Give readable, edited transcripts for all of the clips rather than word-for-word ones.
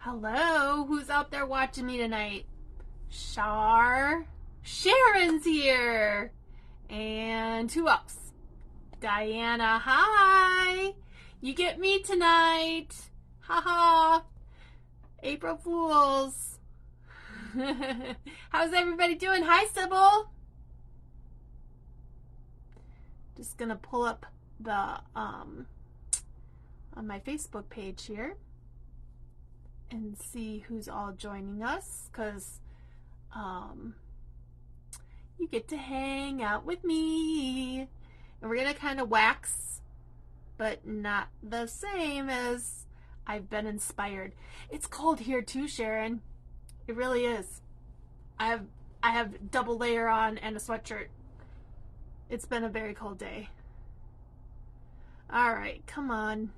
Hello, who's out there watching me tonight? Sharon's here. And who else? Diana, hi. You get me tonight. Haha. April Fools. How's everybody doing? Hi, Sybil. Just gonna pull up the on my Facebook page here and see who's all joining us, because you get to hang out with me, and we're gonna kind of wax, but not the same as I've been inspired. It's cold here too, Sharon. It really is. I have double layer on and a sweatshirt. It's been a very cold day. All right, come on.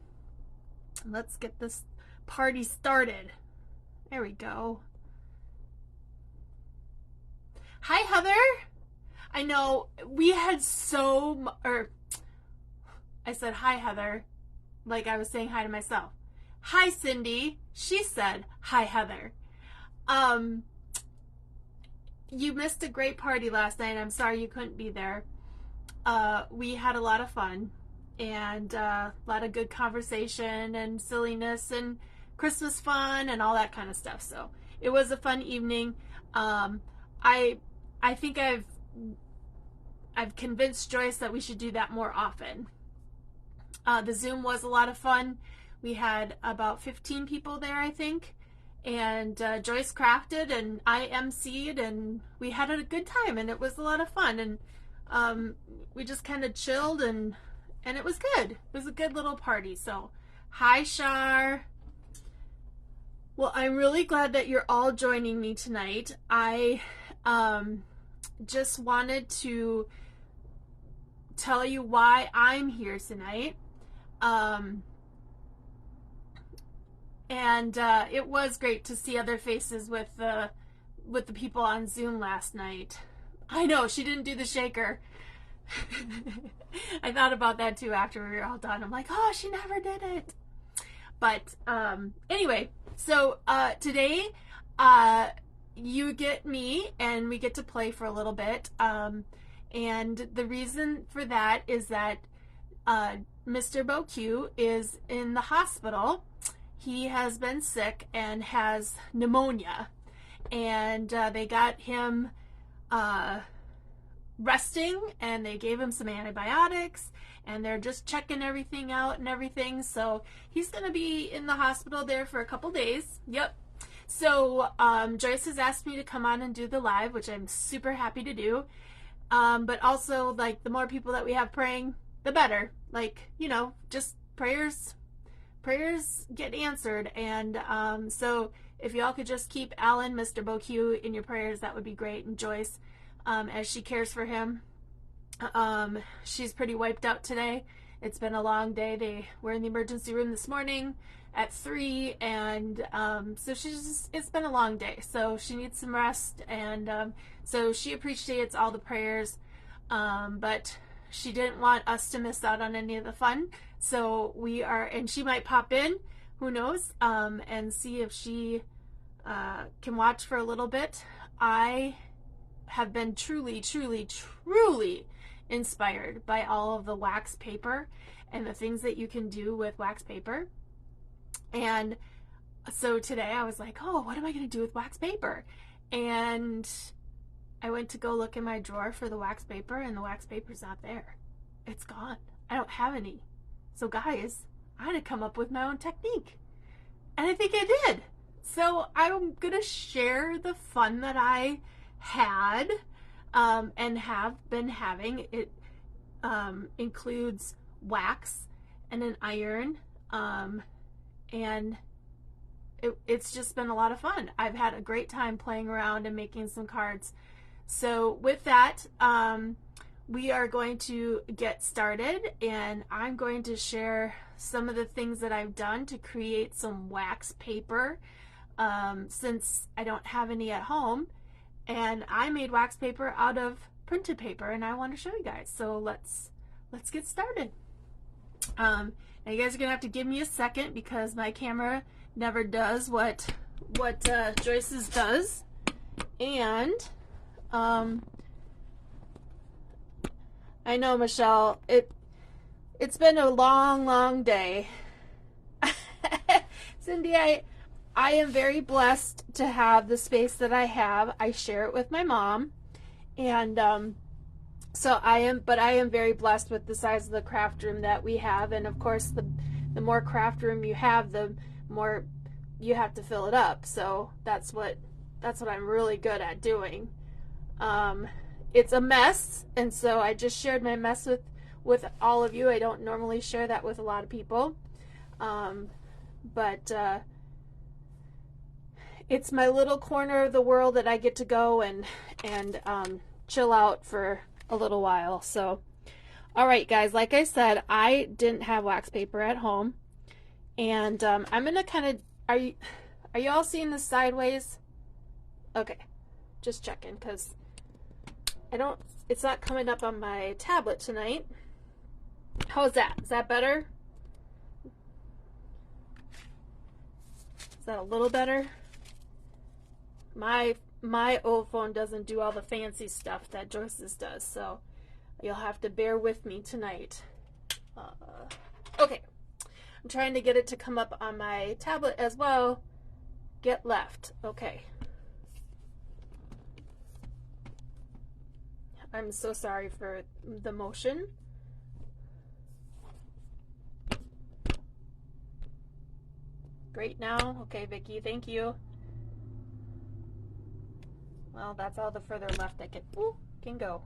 Let's get this party started. There we go. Hi, Heather. I know we had I said hi, Heather, like I was saying hi to myself. Hi, Cindy. She said hi, Heather. You missed a great party last night. I'm sorry you couldn't be there. We had a lot of fun and a lot of good conversation and silliness and Christmas fun and all that kind of stuff. So it was a fun evening. I think I've convinced Joyce that we should do that more often. The Zoom was a lot of fun. We had about 15 people there, I think. And Joyce crafted and I emceed, and we had a good time, and it was a lot of fun. And we just kind of chilled, and it was good. It was a good little party. So, hi, Shar. Well, I'm really glad that you're all joining me tonight. I just wanted to tell you why I'm here tonight. And it was great to see other faces with the people on Zoom last night. I know, she didn't do the shaker. I thought about that too after we were all done. I'm like, oh, she never did it. But anyway, so today you get me and we get to play for a little bit. And the reason for that is that Mr. Boque is in the hospital. He has been sick and has pneumonia, and they got him resting, and they gave him some antibiotics, and they're just checking everything out and everything. So he's going to be in the hospital there for a couple days. Yep. So Joyce has asked me to come on and do the live, which I'm super happy to do. But also, like, the more people that we have praying, the better. Like, you know, just prayers get answered. And so if y'all could just keep Alan, Mr. Boque, in your prayers, that would be great. And Joyce, as she cares for him. She's pretty wiped out today. It's been a long day. They were in the emergency room this morning at 3, and so it's been a long day. So she needs some rest, and so she appreciates all the prayers, but she didn't want us to miss out on any of the fun. So and she might pop in, who knows, and see if she can watch for a little bit. I have been truly, truly, truly inspired by all of the wax paper and the things that you can do with wax paper. And so today I was like, oh, what am I going to do with wax paper? And I went to go look in my drawer for the wax paper, and the wax paper's not there. It's gone. I don't have any. So guys, I had to come up with my own technique. And I think I did. So I'm going to share the fun that I had and have been having. It includes wax and an iron, and it's just been a lot of fun. I've had a great time playing around and making some cards. So with that, we are going to get started, and I'm going to share some of the things that I've done to create some wax paper, since I don't have any at home. And I made wax paper out of printed paper, and I want to show you guys. So let's get started. Now you guys are gonna have to give me a second because my camera never does what Joyce's does. And I know, Michelle, it's been a long day. Cindy, I am very blessed to have the space that I have. I share it with my mom, and so I am very blessed with the size of the craft room that we have. And of course, the more craft room you have, the more you have to fill it up. So that's what I'm really good at doing. It's a mess, and so I just shared my mess with all of you. I don't normally share that with a lot of people, but it's my little corner of the world that I get to go and chill out for a little while. So, all right, guys, like I said, I didn't have wax paper at home, and I'm gonna kind of, are you all seeing this sideways? Okay, just checking, because it's not coming up on my tablet tonight. How's that? Is that better? Is that a little better? My old phone doesn't do all the fancy stuff that Joyce's does, so you'll have to bear with me tonight. Okay, I'm trying to get it to come up on my tablet as well. Get left. Okay. I'm so sorry for the motion. Great now. Okay, Vicki, thank you. Well, that's all the further left I can go.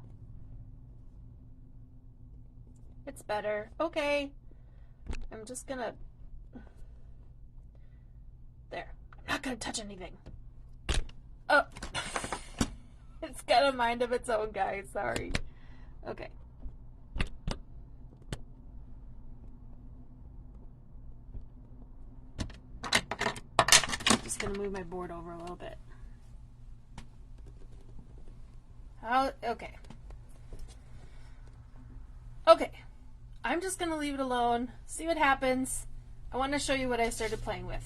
It's better. Okay. I'm just gonna... There. I'm not gonna touch anything. Oh. It's got a mind of its own, guys. Sorry. Okay. I'm just gonna move my board over a little bit. Okay. Okay. I'm just gonna leave it alone. See what happens. I want to show you what I started playing with.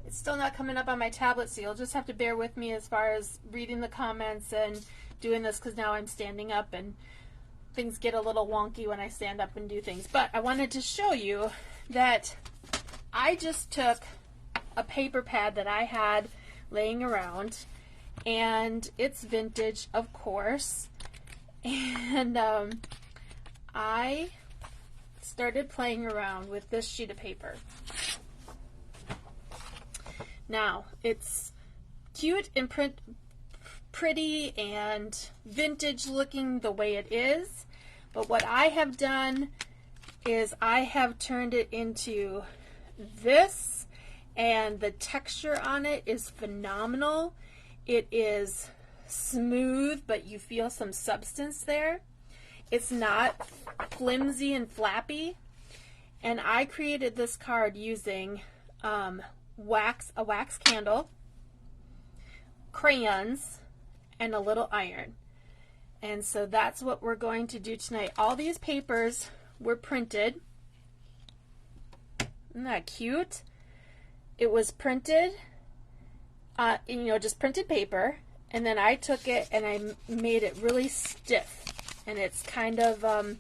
It's still not coming up on my tablet, so you'll just have to bear with me as far as reading the comments and doing this, because now I'm standing up and things get a little wonky when I stand up and do things. But I wanted to show you that I just took a paper pad that I had laying around, and it's vintage, of course, and I started playing around with this sheet of paper. Now, it's cute and pretty and vintage looking the way it is, but what I have done is I have turned it into this, and the texture on it is phenomenal. It is smooth, but you feel some substance there. It's not flimsy and flappy, and I created this card using a wax candle, crayons, and a little iron. And so that's what we're going to do tonight. All these papers were printed. Isn't that cute? It was printed, just printed paper, and then I took it and I made it really stiff. And it's kind of, I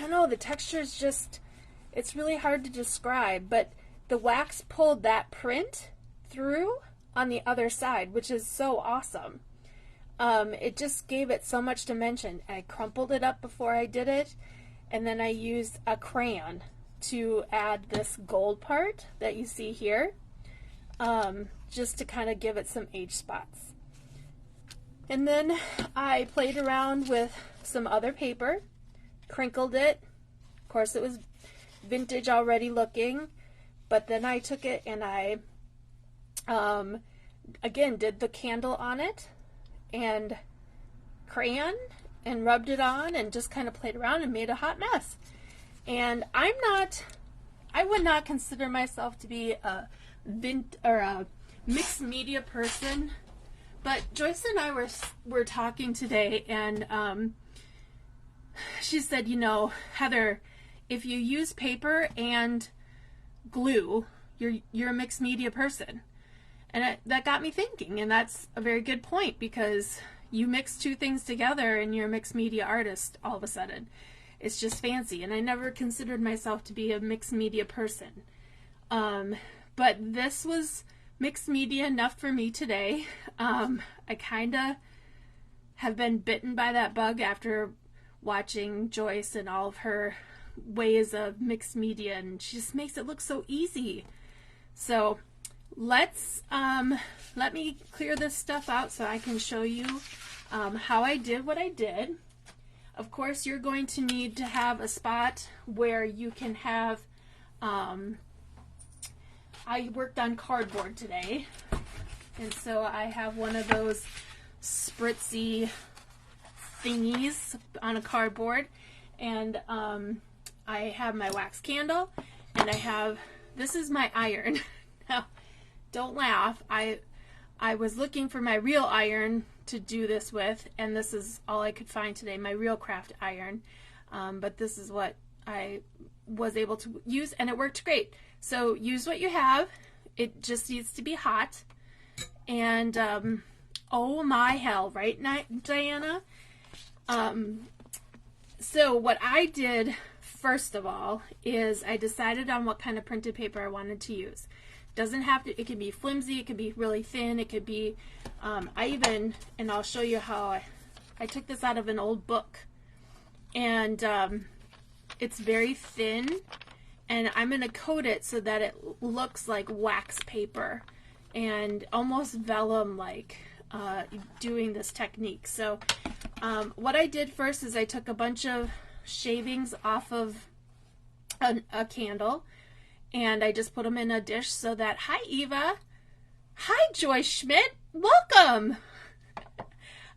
don't know, the texture is just, it's really hard to describe, but the wax pulled that print through on the other side, which is so awesome. It just gave it so much dimension. I crumpled it up before I did it, and then I used a crayon to add this gold part that you see here, just to kind of give it some age spots. And then I played around with some other paper, crinkled it. Of course, it was vintage already looking. But then I took it and I, again, did the candle on it and crayon and rubbed it on and just kind of played around and made a hot mess. And I would not consider myself to be a mixed media person, but Joyce and I were talking today, and she said, Heather, if you use paper and glue, you're a mixed media person. And that got me thinking, and that's a very good point, because you mix two things together and you're a mixed media artist all of a sudden. It's just fancy, and I never considered myself to be a mixed media person. But this was mixed media enough for me today. I kind of have been bitten by that bug after watching Joyce and all of her ways of mixed media, and she just makes it look so easy. So let me clear this stuff out so I can show you how I did what I did. Of course, you're going to need to have a spot where you can have, I worked on cardboard today, and so I have one of those spritzy thingies on a cardboard, and I have my wax candle, and this is my iron. Now, don't laugh, I was looking for my real iron to do this with, and this is all I could find today, my Real Craft iron, but this is what I was able to use, and it worked great. So use what you have. It just needs to be hot, and oh my hell, right, Diana? So what I did first of all is I decided on what kind of printed paper I wanted to use. Doesn't have to, it could be flimsy, it could be really thin, it could be, and I'll show you how I took this out of an old book, and it's very thin, and I'm going to coat it so that it looks like wax paper and almost vellum like doing this technique. So what I did first is I took a bunch of shavings off of a candle, and I just put them in a dish so that, hi Eva, hi Joyce Schmidt, welcome.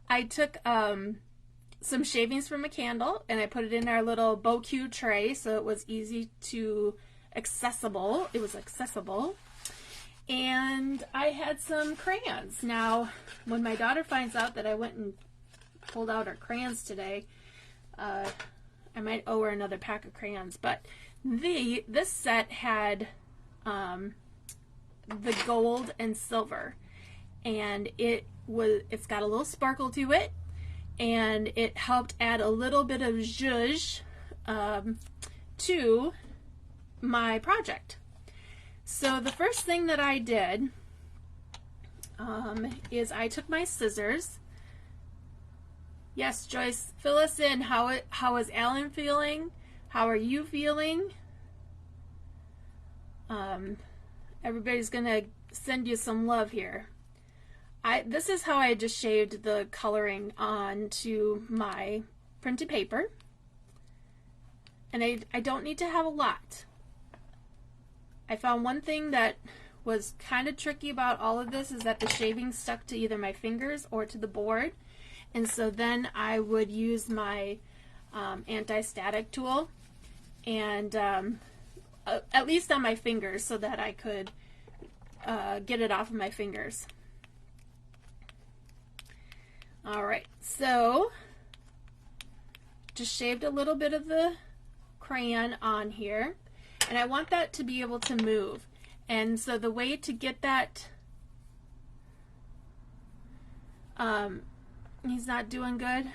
I took some shavings from a candle and I put it in our little BoQ tray so it was easy to accessible. It was accessible. And I had some crayons. Now, when my daughter finds out that I went and pulled out her crayons today, I might owe her another pack of crayons, but this set had the gold and silver, and it's got a little sparkle to it, and it helped add a little bit of zhuzh to my project. So the first thing that I did is I took my scissors. Yes, Joyce, fill us in. How is Alan feeling? How are you feeling? Everybody's gonna send you some love here. This is how I just shaved the coloring onto my printed paper. And I don't need to have a lot. I found one thing that was kind of tricky about all of this is that the shavings stuck to either my fingers or to the board. And so then I would use my anti-static tool and at least on my fingers so that I could get it off of my fingers. Alright, so just shaved a little bit of the crayon on here, and I want that to be able to move. And so the way to get that, he's not doing good.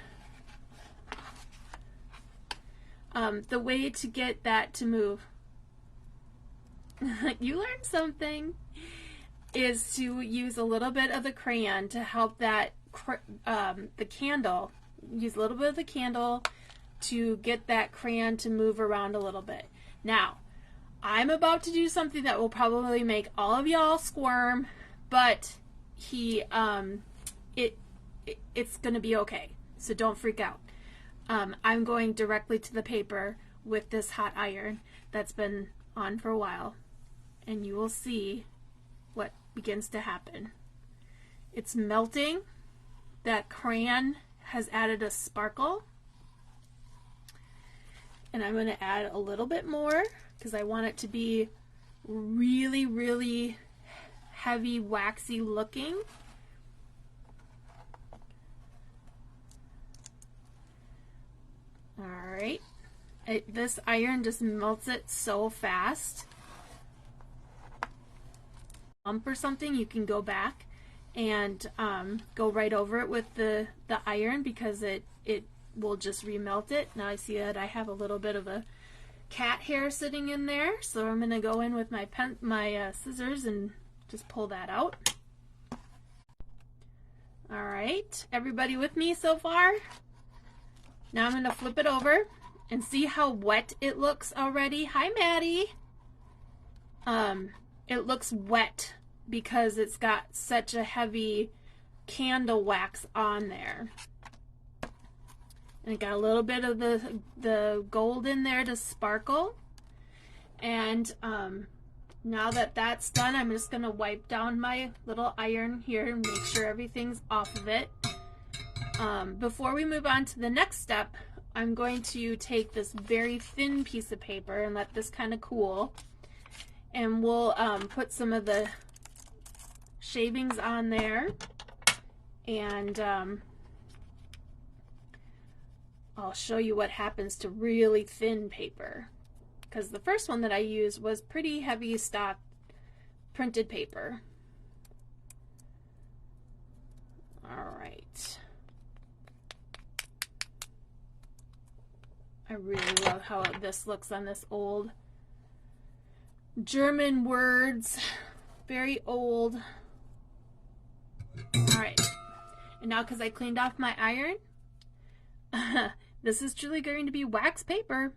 The way to get that to move, you learned something, is to use a little bit of the crayon to help that the candle, use a little bit of the candle to get that crayon to move around a little bit. Now, I'm about to do something that will probably make all of y'all squirm, but it's gonna be okay, so don't freak out. I'm going directly to the paper with this hot iron that's been on for a while, and you will see what begins to happen. It's melting. That crayon has added a sparkle, and I'm going to add a little bit more because I want it to be really, really heavy, waxy looking. Alright, this iron just melts it so fast. bump or something, you can go back and go right over it with the iron, because it will just remelt it. Now I see that I have a little bit of a cat hair sitting in there, so I'm going to go in with my scissors and just pull that out. All right, everybody with me so far? Now I'm going to flip it over and see how wet it looks already. Hi, Maddie. It looks wet because it's got such a heavy candle wax on there. And it got a little bit of the gold in there to sparkle. And now that that's done, I'm just going to wipe down my little iron here and make sure everything's off of it. Before we move on to the next step, I'm going to take this very thin piece of paper and let this kind of cool. And we'll put some of the shavings on there. And I'll show you what happens to really thin paper. Because the first one that I used was pretty heavy stock printed paper. All right. I really love how this looks on this old German words. Very old. All right. And now, because I cleaned off my iron, this is truly going to be wax paper.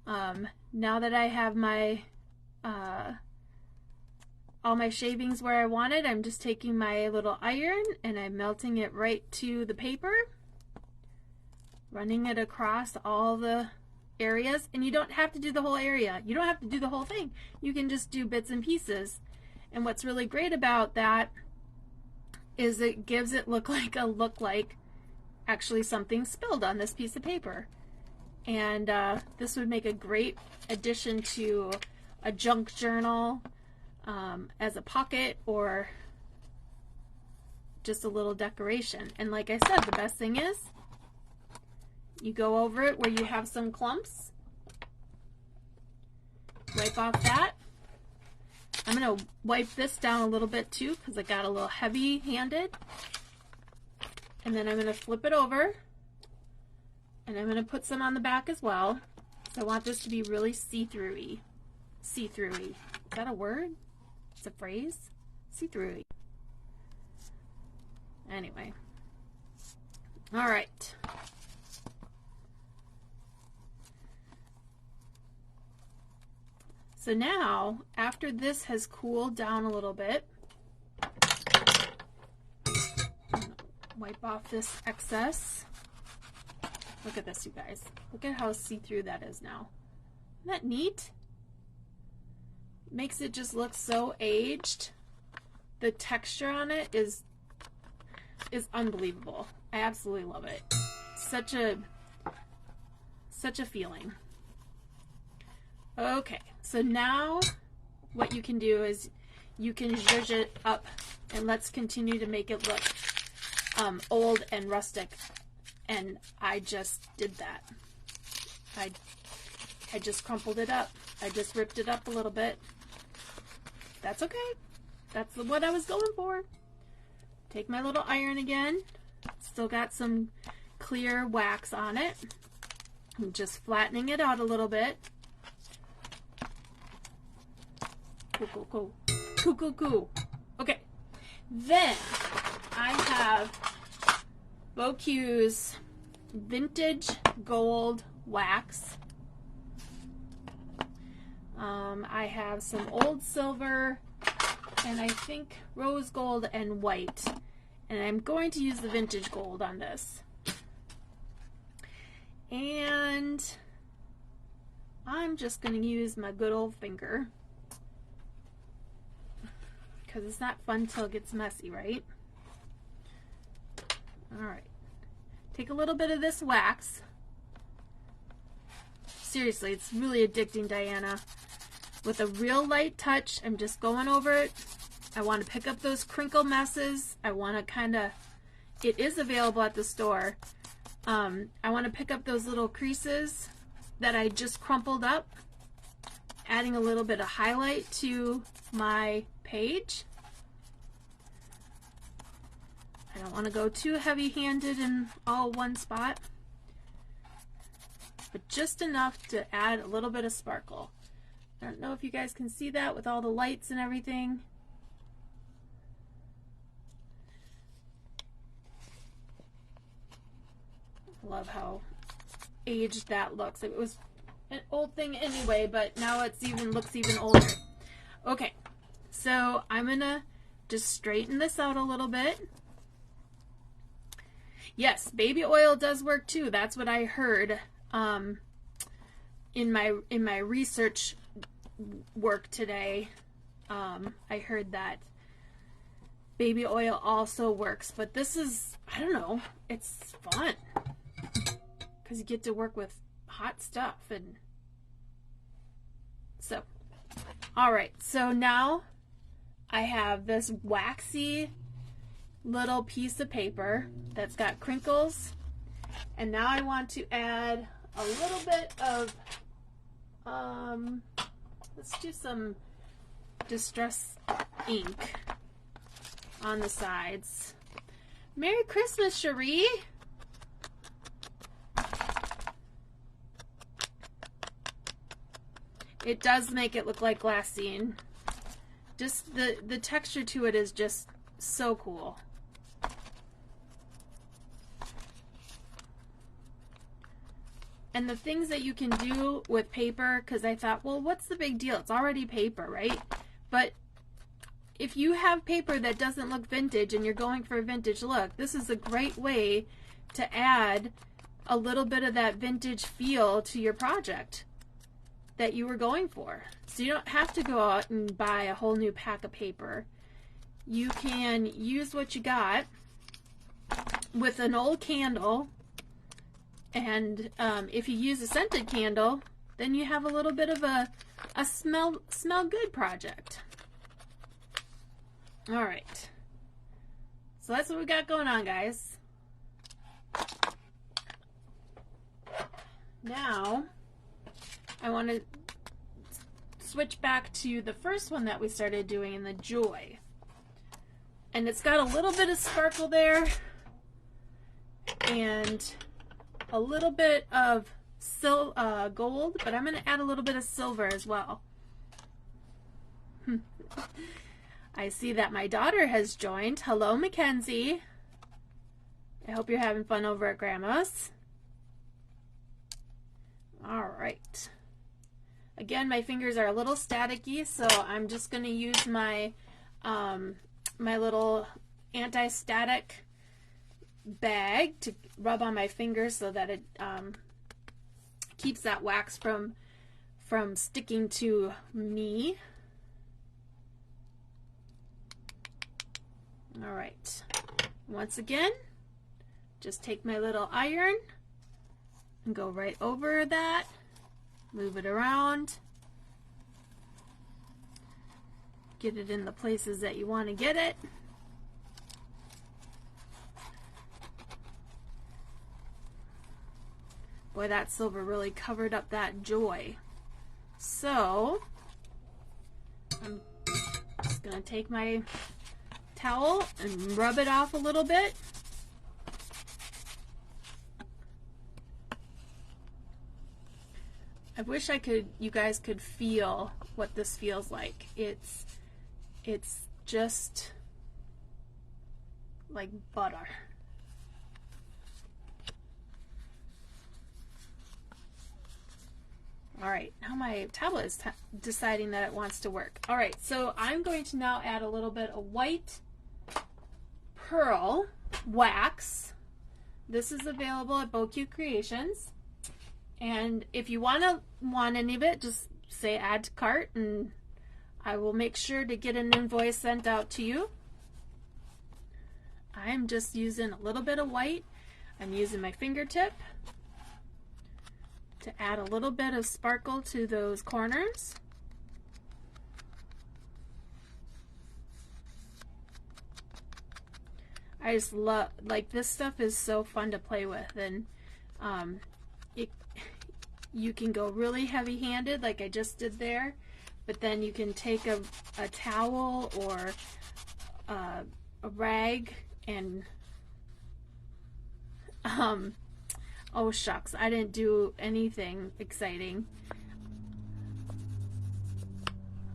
Now that I have my all my shavings where I want it, I'm just taking my little iron and I'm melting it right to the paper, running it across all the areas. And you don't have to do the whole area. You don't have to do the whole thing. You can just do bits and pieces. And what's really great about that is it gives it look like actually something spilled on this piece of paper. And this would make a great addition to a junk journal, as a pocket, or just a little decoration. And like I said, the best thing is you go over it where you have some clumps, wipe off that. I'm going to wipe this down a little bit too, because it got a little heavy handed. And then I'm going to flip it over, and I'm going to put some on the back as well. So I want this to be really see-through-y. See-through-y. Is that a word? It's a phrase? See-through-y. Anyway. All right. So now, after this has cooled down a little bit, wipe off this excess. Look at this, you guys. Look at how see-through that is now. Isn't that neat? Makes it just look so aged. The texture on it is unbelievable. I absolutely love it. Such a feeling. Okay, so now what you can do is you can zhuzh it up, and let's continue to make it look old and rustic. And I just did that. I just crumpled it up. I just ripped it up a little bit. That's okay. That's what I was going for. Take my little iron again. Still got some clear wax on it. I'm just flattening it out a little bit. Cool. Okay. Then I have BoQ's vintage gold wax. I have some old silver, and I think rose gold and white. And I'm going to use the vintage gold on this. And I'm just going to use my good old finger, because it's not fun till it gets messy, right? Alright. Take a little bit of this wax. Seriously, it's really addicting, Diana. With a real light touch, I'm just going over it. I want to pick up those crinkle messes. I want to kind of, it is available at the store. I want to pick up those little creases that I just crumpled up, adding a little bit of highlight to my page. I don't want to go too heavy-handed in all one spot, but just enough to add a little bit of sparkle. I don't know if you guys can see that with all the lights and everything. Love how aged that looks. It was an old thing anyway, but now it's looks even older. Okay, so I'm gonna just straighten this out a little bit. Yes, baby oil does work too. That's what I heard in my research work today. I heard that baby oil also works, but this is, I don't know, it's fun because you get to work with hot stuff. And so, all right, so now I have this waxy little piece of paper that's got crinkles, and now I want to add a little bit of let's do some Distress ink on the sides. Merry Christmas, Cherie. It does make it look like glassine. Just the texture to it is just so cool. And the things that you can do with paper, because I thought, well, what's the big deal? It's already paper, right? But if you have paper that doesn't look vintage and you're going for a vintage look, this is a great way to add a little bit of that vintage feel to your project that you were going for. So you don't have to go out and buy a whole new pack of paper. You can use what you got with an old candle. And if you use a scented candle, then you have a little bit of a smell good project. All right. So that's what we got going on, guys. Now, I want to switch back to the first one that we started doing in the Joy. And it's got a little bit of sparkle there. And a little bit of gold, but I'm going to add a little bit of silver as well. I see that my daughter has joined. Hello, Mackenzie. I hope you're having fun over at Grandma's. All right. Again, my fingers are a little staticky, so I'm just going to use my my little anti-static bag to rub on my fingers so that it keeps that wax from sticking to me. All right. Once again, just take my little iron and go right over that, move it around, get it in the places that you want to get it. Boy, that silver really covered up that Joy. So, I'm just going to take my towel and rub it off a little bit. I wish you guys could feel what this feels like. It's just like butter. All right, now my tablet is deciding that it wants to work. All right, so I'm going to now add a little bit of white pearl wax. This is available at BoCute Creations. And if you want any of it, just say add to cart and I will make sure to get an invoice sent out to you. I'm just using a little bit of white. I'm using my fingertip to add a little bit of sparkle to those corners. I just love, like, this stuff is so fun to play with, and you can go really heavy-handed like I just did there, but then you can take a towel or a rag and oh shucks, I didn't do anything exciting.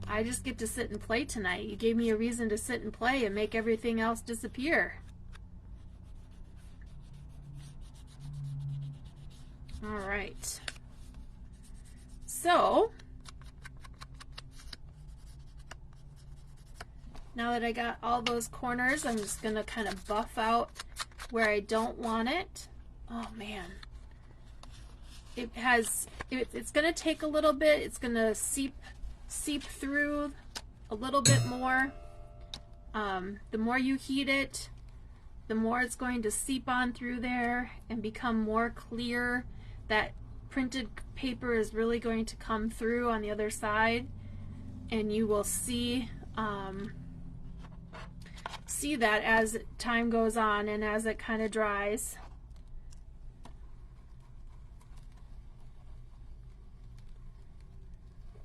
I just get to sit and play tonight. You gave me a reason to sit and play and make everything else disappear. All right. So, now that I got all those corners, I'm just going to kind of buff out where I don't want it. Oh man. It's going to take a little bit. It's going to seep through a little bit more. The more you heat it, the more it's going to seep on through there and become more clear. That printed paper is really going to come through on the other side, and you will see that as time goes on and as it kind of dries.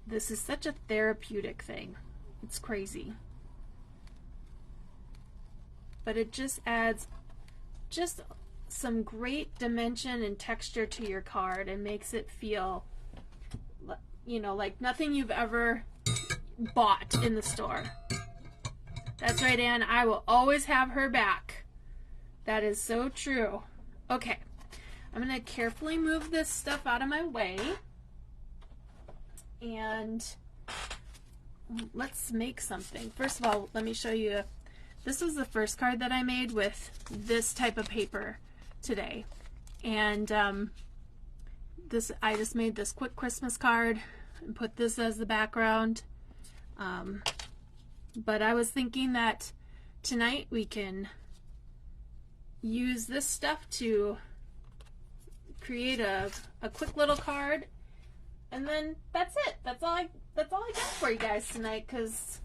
This is such a therapeutic thing. It's crazy. But it just adds just some great dimension and texture to your card and makes it feel, you know, like nothing you've ever bought in the store. That's right, Anne. I will always have her back. That is so true. Okay. I'm going to carefully move this stuff out of my way. And let's make something. First of all, let me show you. This was the first card that I made with this type of paper today. And I just made this quick Christmas card and put this as the background. But I was thinking that tonight we can use this stuff to create a quick little card. And then that's it. That's all I got for you guys tonight, because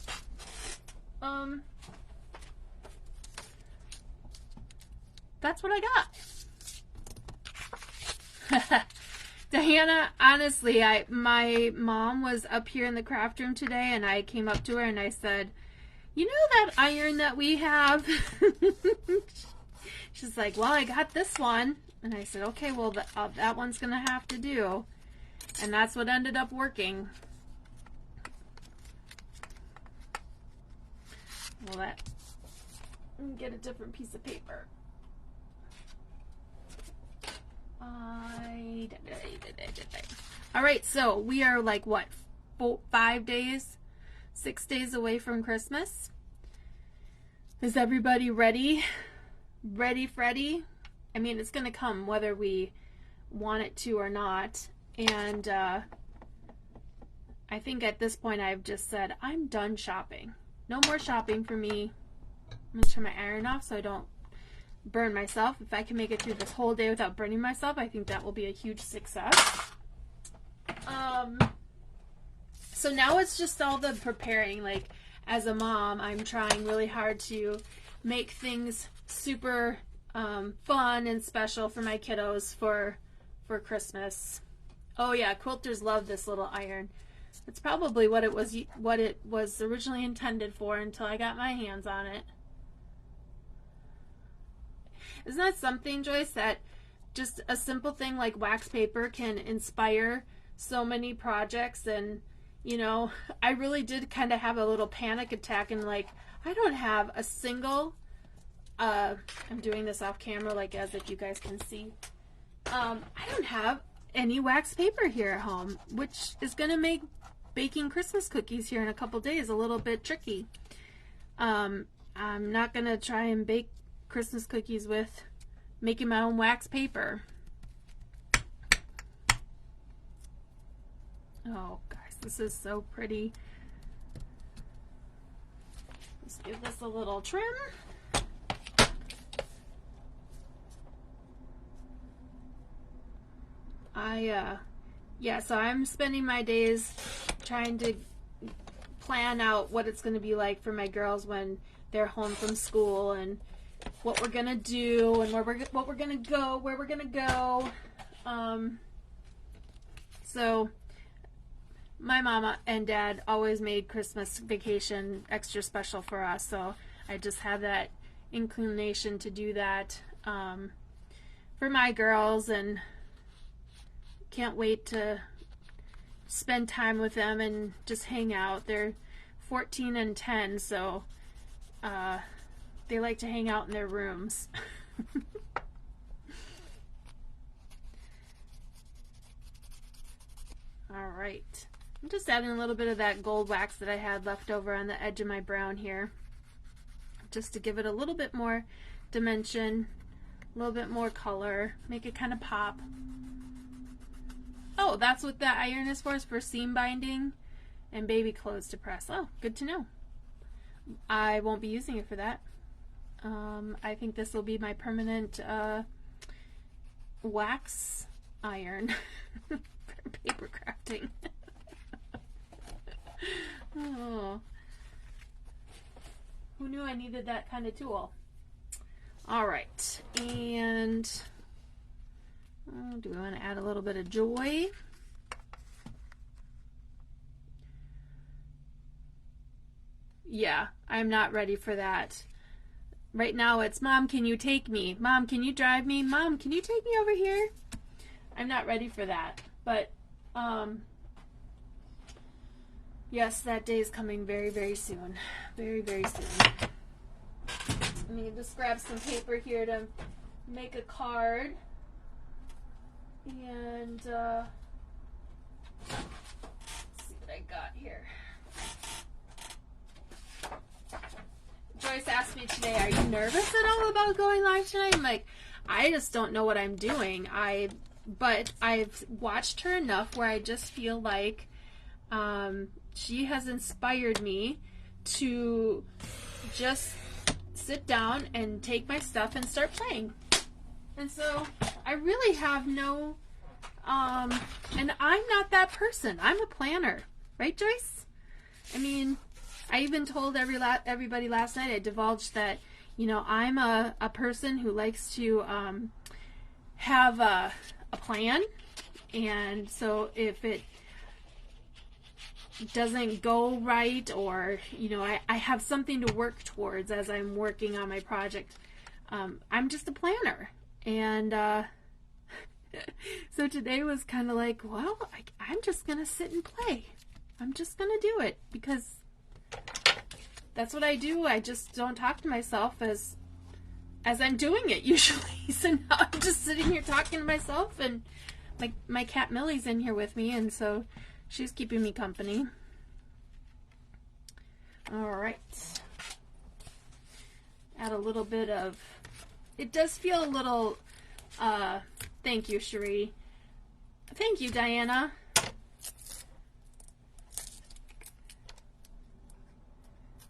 that's what I got. Diana, honestly, my mom was up here in the craft room today, and I came up to her and I said, you know that iron that we have? She's like, well, I got this one. And I said, okay, well, that one's going to have to do. And that's what ended up working. Well, get a different piece of paper. All right, so we are like, what, 5 days, 6 days away from Christmas. Is everybody ready? Ready, Freddy? I mean, it's going to come whether we want it to or not. And I think at this point I've just said, I'm done shopping. No more shopping for me. I'm going to turn my iron off so I don't burn myself. If I can make it through this whole day without burning myself, I think that will be a huge success. So now it's just all the preparing. Like, as a mom, I'm trying really hard to make things super fun and special for my kiddos for Christmas. Oh yeah, quilters love this little iron. It's probably what it was originally intended for until I got my hands on it. Isn't that something, Joyce, that just a simple thing like wax paper can inspire so many projects? And, you know, I really did kind of have a little panic attack and like, I don't have a single, I'm doing this off camera like as if you guys can see. I don't have any wax paper here at home, which is going to make baking Christmas cookies here in a couple days a little bit tricky. I'm not going to try and bake Christmas cookies with making my own wax paper. Oh guys, this is so pretty. Let's give this a little trim. So I'm spending my days trying to plan out what it's going to be like for my girls when they're home from school, and what we're going to do, and where we're going to go. So my mama and dad always made Christmas vacation extra special for us, so I just had that inclination to do that for my girls, and can't wait to spend time with them and just hang out. They're 14 and 10, so they like to hang out in their rooms. All right, I'm just adding a little bit of that gold wax that I had left over on the edge of my brown here, just to give it a little bit more dimension, a little bit more color, make it kind of pop. Oh, that's what that iron is for seam binding and baby clothes to press. Oh, good to know. I won't be using it for that. I think this will be my permanent wax iron for paper crafting. Oh, who knew I needed that kind of tool? All right, and do we want to add a little bit of joy? Yeah, I'm not ready for that. Right now it's, Mom, can you take me? Mom, can you drive me? Mom, can you take me over here? I'm not ready for that. But, yes, that day is coming very, very soon. Very, very soon. Let me just grab some paper here to make a card. And, let's see what I got here. Joyce asked me today, are you nervous at all about going live tonight? I'm like, I just don't know what I'm doing. But I've watched her enough where I just feel like she has inspired me to just sit down and take my stuff and start playing. And so I really have no, and I'm not that person. I'm a planner, right, Joyce? I mean, I even told everybody last night, I divulged that, you know, I'm a person who likes to have a plan. And so if it doesn't go right, or, you know, I have something to work towards as I'm working on my project, I'm just a planner. And so today was kind of like, well, I'm just going to sit and play. I'm just going to do it because that's what I do. I just don't talk to myself as I'm doing it usually. So now I'm just sitting here talking to myself, and my cat Millie's in here with me, and so she's keeping me company. All right. Add a little bit of, it does feel a little, thank you, Cherie. Thank you, Diana.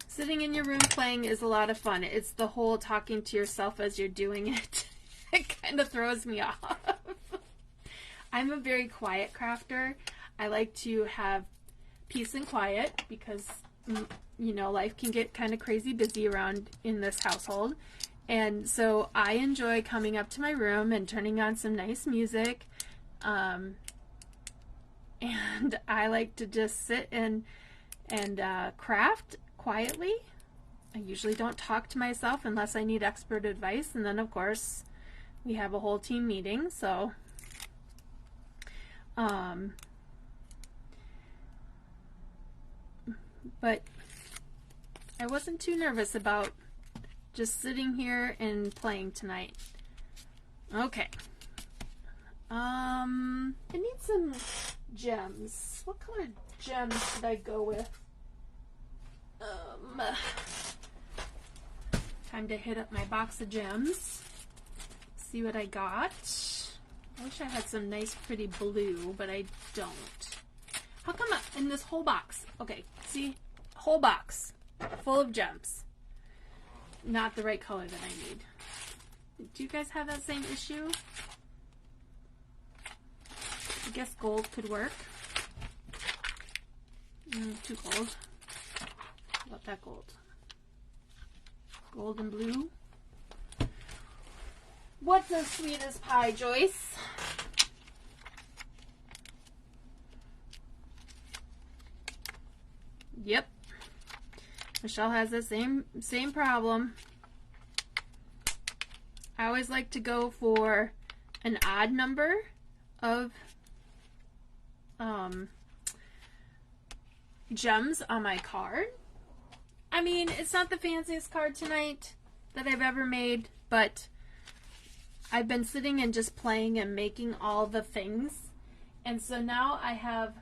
Sitting in your room playing is a lot of fun. It's the whole talking to yourself as you're doing it. It kind of throws me off. I'm a very quiet crafter. I like to have peace and quiet because, you know, life can get kind of crazy busy around in this household. And so I enjoy coming up to my room and turning on some nice music. And I like to just sit and craft quietly. I usually don't talk to myself unless I need expert advice, and then of course we have a whole team meeting, so but I wasn't too nervous about just sitting here and playing tonight. Okay. I need some gems. What color gems should I go with? Time to hit up my box of gems. See what I got. I wish I had some nice pretty blue, but I don't. How come in this whole box? Okay, see? Whole box full of gems. Not the right color that I need. Do you guys have that same issue? I guess gold could work. Too gold. How about that gold? Gold and blue. What's as sweet as pie, Joyce? Yep. Michelle has the same problem. I always like to go for an odd number of gems on my card. I mean, it's not the fanciest card tonight that I've ever made, but I've been sitting and just playing and making all the things. And so now I have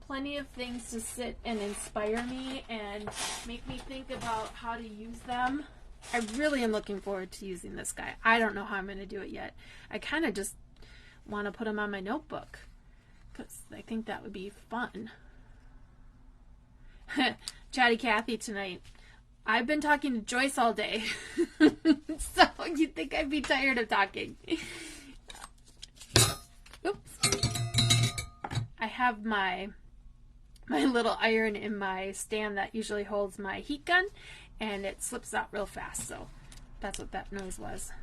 plenty of things to sit and inspire me and make me think about how to use them. I really am looking forward to using this guy. I don't know how I'm going to do it yet. I kind of just want to put him on my notebook because I think that would be fun. Chatty Cathy tonight. I've been talking to Joyce all day. So you'd think I'd be tired of talking. Oops. I have my little iron in my stand that usually holds my heat gun, and it slips out real fast, so that's what that noise was.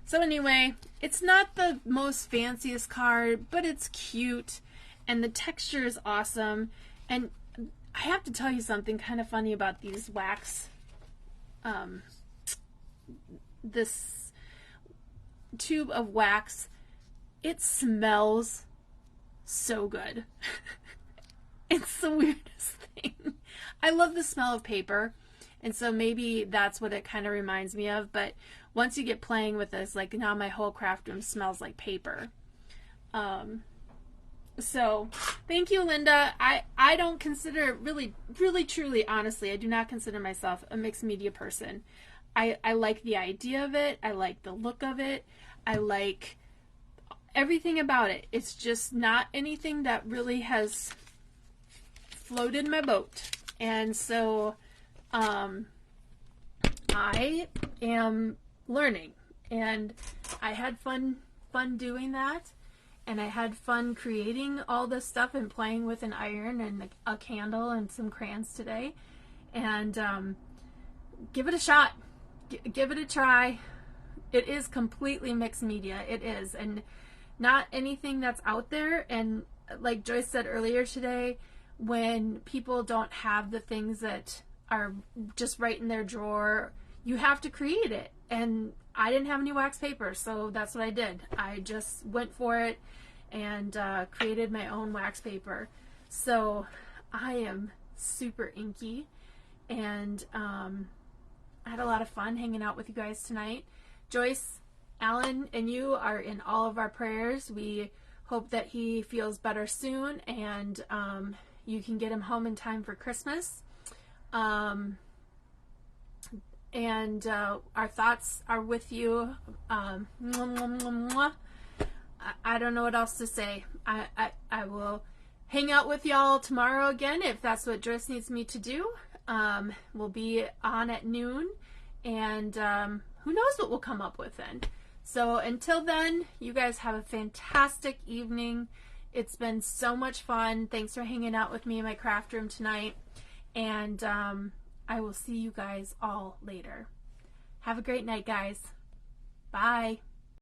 So anyway, it's not the most fanciest card, but it's cute, and the texture is awesome. And I have to tell you something kind of funny about these wax, this tube of wax. It smells so good. It's the weirdest thing. I love the smell of paper, and so maybe that's what it kind of reminds me of. But once you get playing with this, like now my whole craft room smells like paper. So thank you, Linda. I don't consider, really truly, honestly, I do not consider myself a mixed media person. I like the idea of it. I like the look of it. I like everything about it. It's just not anything that really has floated my boat. And so I am learning, and I had fun doing that. And I had fun creating all this stuff and playing with an iron and a candle and some crayons today. And give it a shot. Give it a try. It is completely mixed media. It is. And not anything that's out there. And like Joyce said earlier today, when people don't have the things that are just right in their drawer, you have to create it. And I didn't have any wax paper, so that's what I did. I just went for it and created my own wax paper. So I am super inky, and I had a lot of fun hanging out with you guys tonight. Joyce, Alan, and you are in all of our prayers. We hope that he feels better soon, and you can get him home in time for Christmas. And our thoughts are with you. Mwah, mwah, mwah, mwah. I don't know what else to say. I will hang out with y'all tomorrow again if that's what Joyce needs me to do. We'll be on at noon, and who knows what we'll come up with then. So until then, you guys have a fantastic evening. It's been so much fun. Thanks for hanging out with me in my craft room tonight. And I will see you guys all later. Have a great night, guys. Bye.